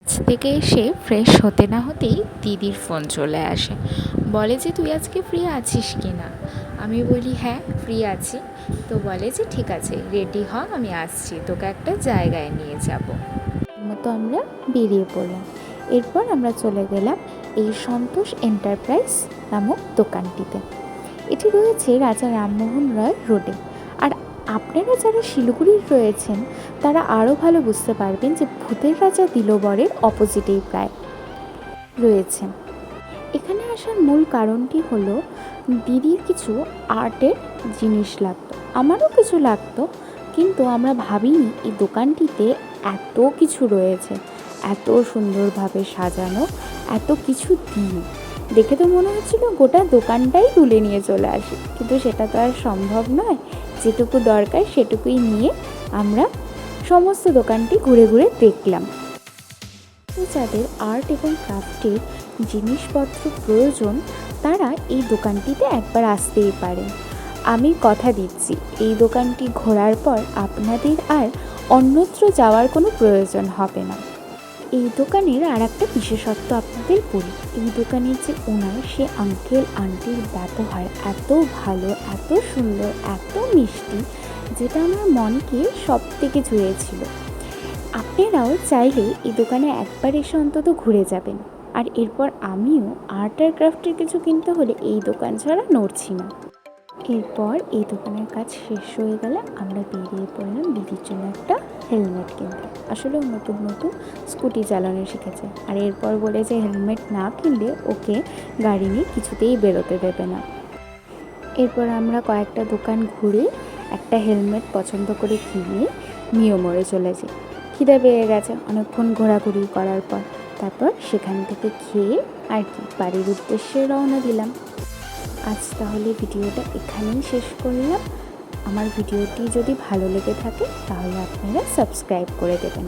থেকে এসে ফ্রেশ হতে না হতেই দিদির ফোন চলে আসে। বলে যে তুই আজকে ফ্রি আছিস কি না। আমি বলি হ্যাঁ ফ্রি আছি। তো বলে যে ঠিক আছে রেডি হ, আমি আসছি, তোকে একটা জায়গায় নিয়ে যাব। মতো আমরা বেরিয়ে পড়লাম। এরপর আমরা চলে গেলাম এই সন্তোষ এন্টারপ্রাইজ নামক দোকানটিতে। এটি রয়েছে রাজা রামমোহন রয় রোডে। আর আপনারা যারা শিলিগুড়ির রয়েছেন তারা আরও ভালো বুঝতে পারবেন যে ভূতের রাজা দিলোবরের অপোজিটেই প্রায় রয়েছেন। এখানে আসার মূল কারণটি হলো দিদির কিছু আর্টের জিনিস লাগতো, আমারও কিছু লাগতো, কিন্তু আমরা ভাবিনি এই দোকানটিতে এত কিছু রয়েছে, এত সুন্দরভাবে সাজানো, এত কিছু দিয়ে দেখে তো মনে হচ্ছিল গোটা দোকানটাই তুলে নিয়ে চলে আসি, কিন্তু সেটা তো আর সম্ভব নয়। যেটুকু দরকার সেটুকুই নিয়ে আমরা সমস্ত দোকানটি ঘুরে ঘুরে দেখলাম। যাদের আর্ট এবং ক্রাফটের জিনিসপত্র প্রয়োজন তারা এই দোকানটিতে একবার আসতেই পারেন। আমি কথা দিচ্ছি এই দোকানটি ঘোরার পর আপনাদের আর অন্যত্র যাওয়ার কোনো প্রয়োজন হবে না। এই দোকানের আর একটা বিশেষত্ব আপনাদের বলি, এই দোকানের যে ওনার সে আঙ্কেল আন্টির ব্যবহার এত ভালো, এত সুন্দর, এত মিষ্টি, যেটা আমার মনকে সব থেকে ছুঁয়েছিল। আপনারাও চাইলে এই দোকানে একবার এসে অন্তত ঘুরে যাবেন। আর এরপর আমিও আর্ট আর ক্রাফটের কিছু কিনতে হলে এই দোকান ছাড়া নড়ছি না। এরপর এই দোকানের কাজ শেষ হয়ে গেলে আমরা বেরিয়ে পড়লাম দিদির জন্য একটা হেলমেট কিনতে। আসলে ও নতুন নতুন স্কুটি চালানো শিখেছে, আর এরপর বলে যে হেলমেট না কিনলে ওকে গাড়ি নিয়ে কিছুতেই বেরোতে দেবে না। এরপর আমরা কয়েকটা দোকান ঘুরে একটা হেলমেট পছন্দ করে কিনে মিয়মরে চলে যাই। খিদে পেয়ে গেছে অনেকক্ষণ ঘোরাঘুরি করার পর। তারপর সেখান থেকে খেয়ে আর কি বাড়ির উদ্দেশ্যে রওনা দিলাম। আজ তাহলে ভিডিওটা এখানেই শেষ করলাম। আমার ভিডিওটি যদি ভালো লেগে থাকে তাহলে আপনারা সাবস্ক্রাইব করে দেবেন।